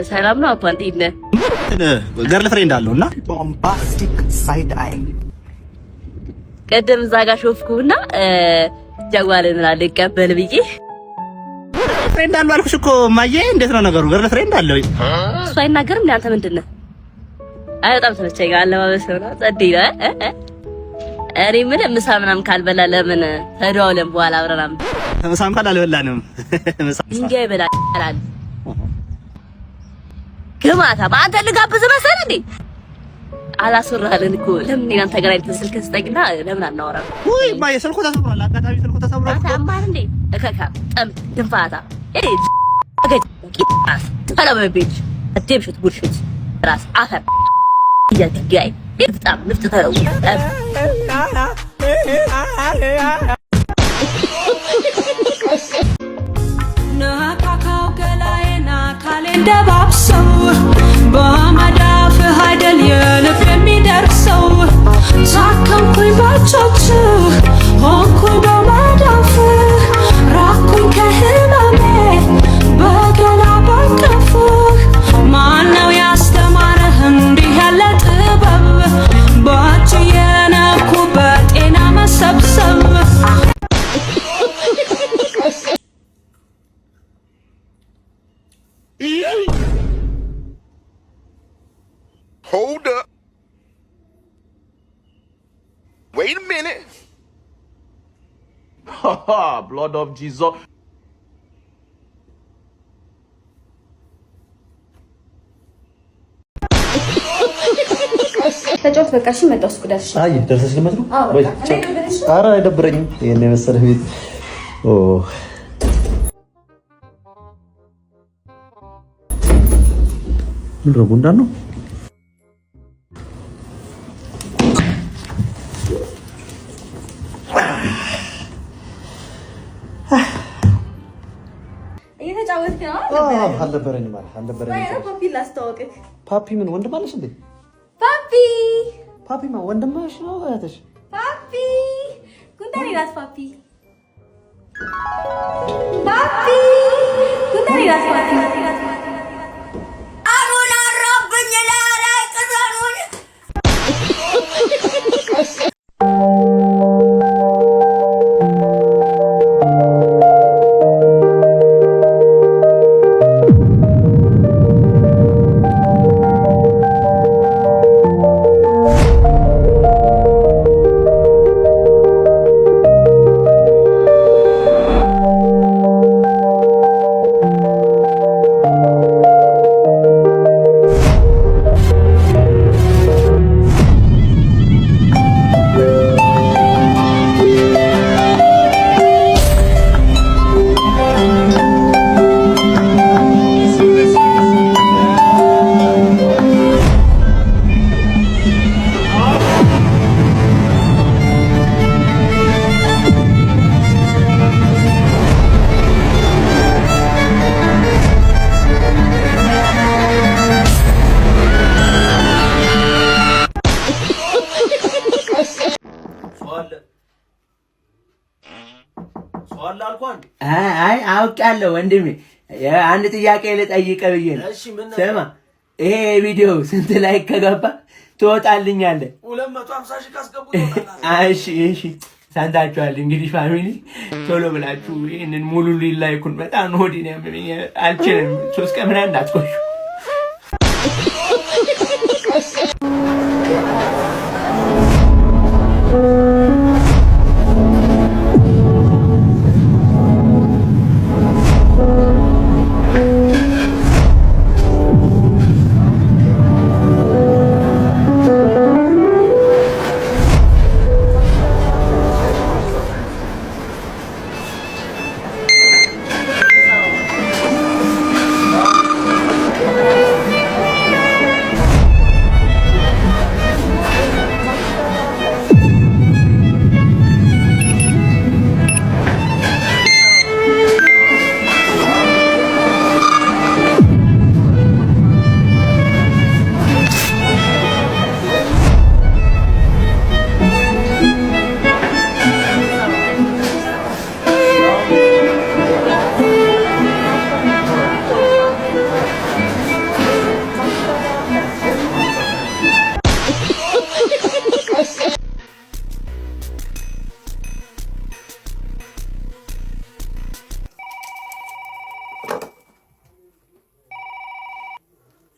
ሰላም ነው አባ እንዴት ነህ? ገርል ፍሬንድ አለውና ቦምባስቲክ ሳይድ አይ ቀደም እዛ ጋር ሾፍኩና ጃጓልን አልቀበል ብዬ ፍሬንድ አለው አልኩሽ እኮ ማየ። እንዴት ነው ነገሩ? ገርል ፍሬንድ አለው እሱ አይናገርም። አንተ ምንድነው? አይ በጣም ተመቸኝ። አለባበስ ነው ጸዴ ነው። እኔ ምንም ምሳ ምናምን ካልበላ ለምን ተደዋውለን በኋላ አብረናም ምሳም ካልበላንም ድንጋይ ይበላል። ግማታ አንተ ልጋብዝ መሰለህ እንዴ? አላስወራህልን እኮ ለምን እኔን ተገናኝተን ስልክ ስጠኝና ለምን አናወራም? ወይ ማየ ስልኩ ተሰብሯል። አጋጣሚ ስልኩ ተሰብሯል። ታማር እንዴ እከካ ጠም ድንፋታ እኔ ቂጣስ ተለበቤች አደምሽት ቡልሽት ራስ አፈር ይያትጋይ በጣም ንፍጥ ተው ናካካው ገላዬና ካሌንደባብሰው በመዳፍ ሀይደል የልብ የሚደርሰው ሳከምኩኝ ባቾች ሆንኩኝ በመዳፍ ራኩኝ ከህመሜ በገላ ባቀፍ ማነው ያስተማረህ እንዲህ ያለ ጥበብ ባች የነኩ በጤና መሰብሰብ Hold up. Wait a minute. Blood of Jesus. ተጫወት በቃ እሺ። መጣሁ እስኩዳሽ። አይ ደርሰሽ ልመት ነው ወይ? ኧረ አይደብረኝም። ይሄን የመሰለ ቤት ምን ነው ጉንዳን ነው? እየተጫወትክ ነው? አልነበረኝም ማለት አልነበረኝም። ፓፒ ላስተዋወቅህ። ፓፒ ምን ወንድም አለሽ እንዴ? ፓፒ ፓፒማ ወንድምሽ ነው እህትሽ? ፓፒ ጉንዳን ይላስ ፓፒ ፓፒ ጉንዳን ይላስ ፓፒ አይ አውቃለሁ ወንድሜ፣ አንድ ጥያቄ ልጠይቅ ብዬ ነው። ስማ ይሄ ቪዲዮ ስንት ላይ ከገባ ትወጣልኛለህ? 250 ሺህ ካስገቡ እሺ እሺ፣ ሰምታችኋል እንግዲህ ፋሚሊ፣ ቶሎ ብላችሁ ይሄንን ሙሉ ላይኩን። በጣም ሆዴን ያመመኝ አልችልም። 3 ቀን ምናምን እንዳትቆዩ።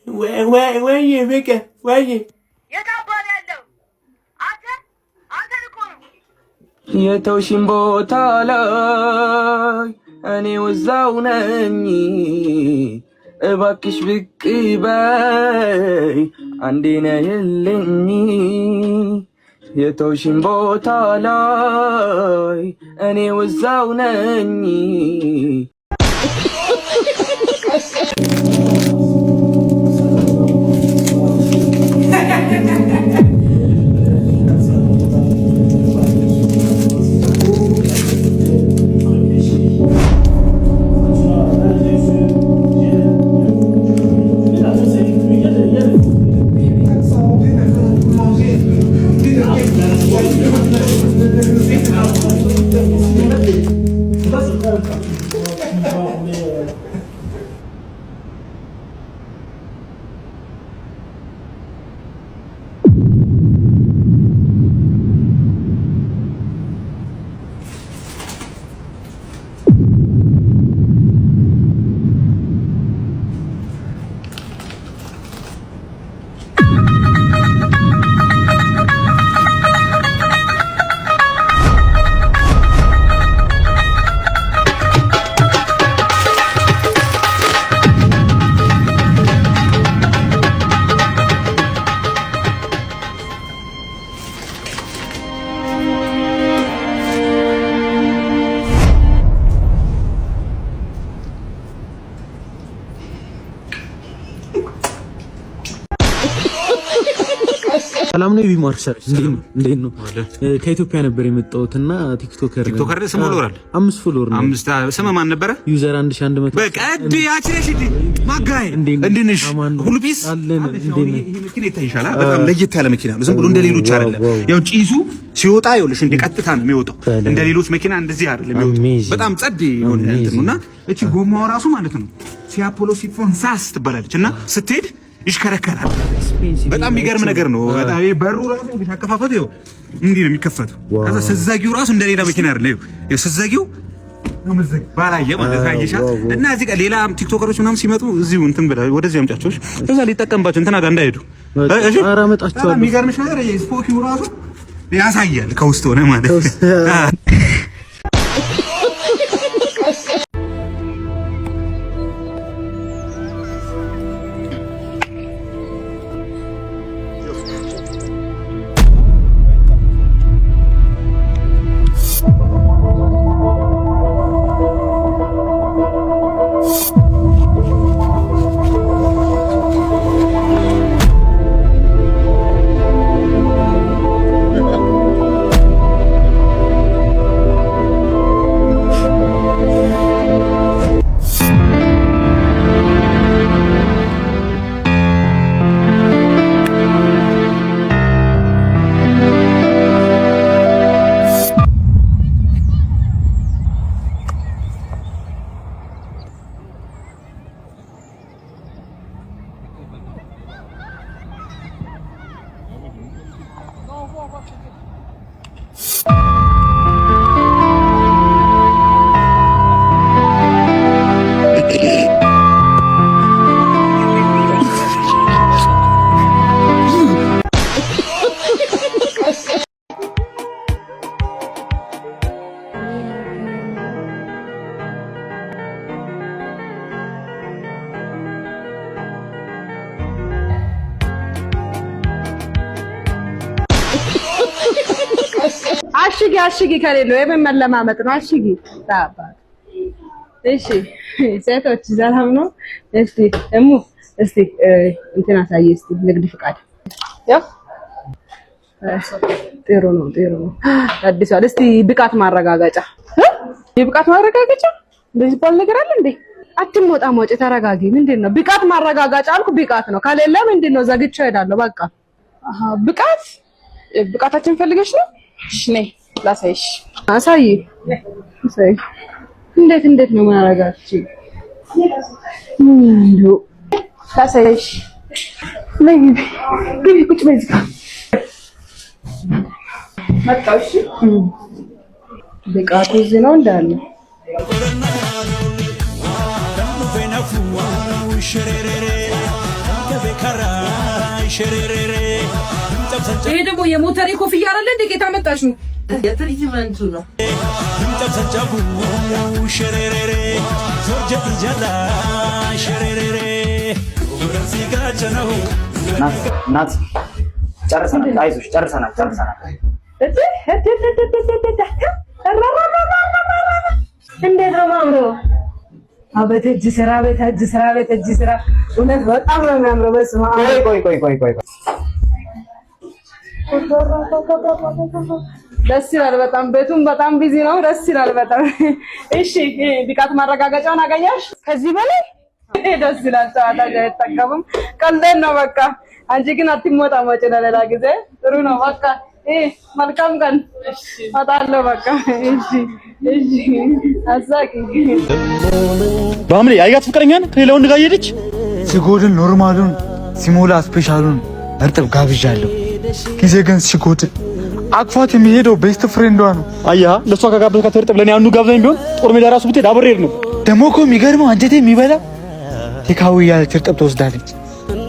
ወይ በቃ ወይ የታባለ ያለው አንተ እኮ ነው የተውሽኝ ቦታ ላይ እኔው እዛው ነኝ እባክሽ ብቅ በይ አንዴ ነይልኝ የተውሽኝ ቦታ ላይ እኔው እዛው ነኝ ሰላም ነው ቢማርሻል እንዴት ነው ከኢትዮጵያ ነበር የመጣሁትና ቲክቶከር ስም ፎሎወር 5 ፎሎወር ነው 5 ስም ማን ነበር ዩዘር 1100 በቃ ያቺሽ ማጋይ እንድንሽ ሁሉ ፒስ ይሄ መኪና ይታይሻል በጣም ለየት ያለ መኪና ነው ዝም ብሎ እንደሌሎች አይደለም ያው ጪሱ ሲወጣ ይኸውልሽ እንደ ቀጥታ ነው የሚወጣው እንደሌሎች መኪና እንደዚህ አይደለም የሚወጣው በጣም ጸድ ይሆን እንትኑና እቺ ጎማው ራሱ ማለት ነው ሲአፖሎ ሲፎን ሳስ ትባላለችና ስትሄድ ይሽከረከራል በጣም የሚገርም ነገር ነው በጣም በሩ ራሱ ተከፋፈተ ይኸው እንዲህ ነው የሚከፈተው ከዛ ስዛጊው ራሱ እንደሌላ መኪና አይደለም ይኸው ስዛጊው ነው መዘግ ባላየ ማለት አይሻ እና እዚህ ጋር ሌላ ቲክቶከሮች ምናምን ሲመጡ እዚሁ እንትን ብላ ወደዚህ አምጫቸውሽ ከዛ ሊጠቀምባቸው እንትና ጋር እንዳይሄዱ እሺ ኧረ አመጣቸዋለሁ የሚገርምሽ ነገር የስፖኪው ራሱ ያሳያል ከውስጥ ሆነ ማለት አሽጊ ከሌለው የምን መለማመጥ ነው? አሽጊ ታባክ። እሺ ሴቶች ሰላም ነው? እስቲ እሙ እስቲ እንትና ሳይ እስቲ ንግድ ፍቃድ ያው ጥሩ ነው አዲስ አለ። እስቲ ብቃት ማረጋገጫ የብቃት ማረጋገጫ እንደዚህ ባል ነገር አለ እንዴ? አትሞጣ ሞጭ ተረጋጊ። ምንድነው ብቃት ማረጋገጫ አልኩ። ብቃት ነው ከሌለ ምንድነው? ዘግቼው እሄዳለሁ በቃ። ብቃታችን ፈልገሽ ነው? እሺ ነይ ላሳይሽ። አሳይ። እንዴት ነው ማረጋግጪ? ላሳይሽ። ነይ ቁጭ በይ እዚህ ጋር መጣሁ። እሺ ብቃቱ እዚህ ነው እንዳለ ይሄ ደግሞ የሞተሪ ኮፍያ አይደለ እንዴ? ጌታ መጣሽ ነው የትሪትመንቱ ነው። ናት ጨርሰናል። አይዞሽ ጨርሰናል። እንዴት ነው ማምረው? አቤት እጅ ስራ፣ ቤት እጅ ስራ፣ ቤት እጅ ስራ። እውነት በጣም ነው የሚያምረው። በስመ አብ። ቆይ ደስ ይላል በጣም። ቤቱም በጣም ቢዚ ነው። ደስ ይላል በጣም። እሺ ብቃት ማረጋገጫውን አገኘሽ? ከዚህ በላይ ደስ ይላል። ጨዋታ አይጠቀምም። ቀልደን ነው በቃ። አንቺ ግን አትሞጣሞጪ። ለሌላ ጊዜ ጥሩ ነው በቃ። መልካም ቀን። እወጣለሁ በቃ። እሺ አሳቂ ባምሌ አይጋት ፍቅረኛን ከሌላ ወንድ ጋር ሄደች። ሲጎድል ኖርማሉን ሲሞላ ስፔሻሉን እርጥብ ጋብዣለሁ። ጊዜ ግን ሲጎድል አቅፋት የሚሄደው ቤስት ፍሬንዷ ነው። አያ ለሷ ከጋበዝካት እርጥብ ለኔ አንዱ ጋብዘኝ ቢሆን ጦር ሜዳ ራሱ ብትሄድ አብሬ ነው። ደግሞ እኮ የሚገርመው አንጀቴ የሚበላ ቴካዊ ያለች እርጥብ ትወስዳለች።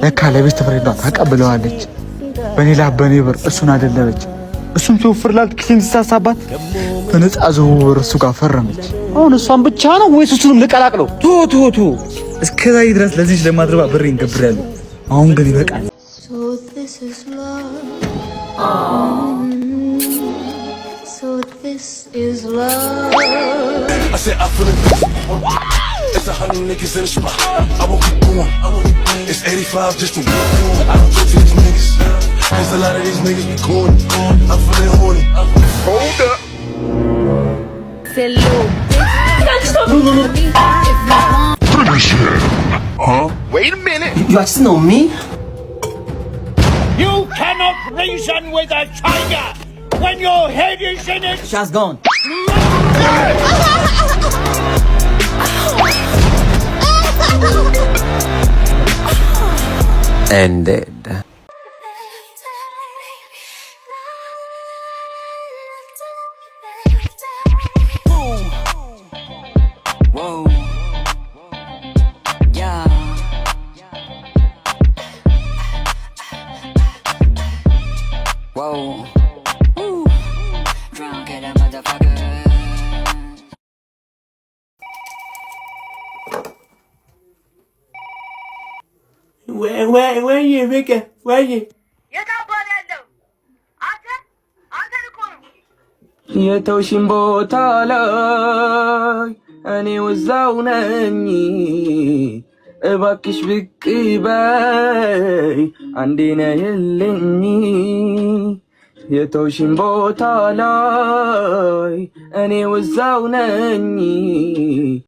ለካ ለቤስት ፍሬንዷ ታቀብለዋለች። በኔ ላበኔ ብር እሱን አደለበች። እሱም ሲወፍርላት ኪሴን ሲሳሳባት በነፃ ዝውውር እሱ ጋር ፈረመች። አሁን እሷን ብቻ ነው ወይስ እሱንም ልቀላቅለው? ቶ እስከዛሬ ድረስ ለዚህ ለማድረባ ብሬን ገብሬያለሁ። አሁን ግን ይበቃል። It's 100 niggas in the spot. I won't keep going. It's 85 just to walk on. I don't talk to these niggas. Cause a lot of these niggas be corny. I'm feeling horny. Hold up. Finish him. Huh? Wait a minute. You actually know me? You cannot reason with a tiger when your head is in it. Shot's gone. Ended. Whoa. Yeah. Whoa. Ooh. Drunk at a motherfucker. ወይ በቃ ወይ የታባል ያለው አንተ እኮ ነው የተውሽን ቦታ ላይ እኔው እዛው ነኝ። እባክሽ ብቅ በይ አንዴ ነይልኝ። የተውሽን ቦታ ላይ እኔው እዛው ነኝ።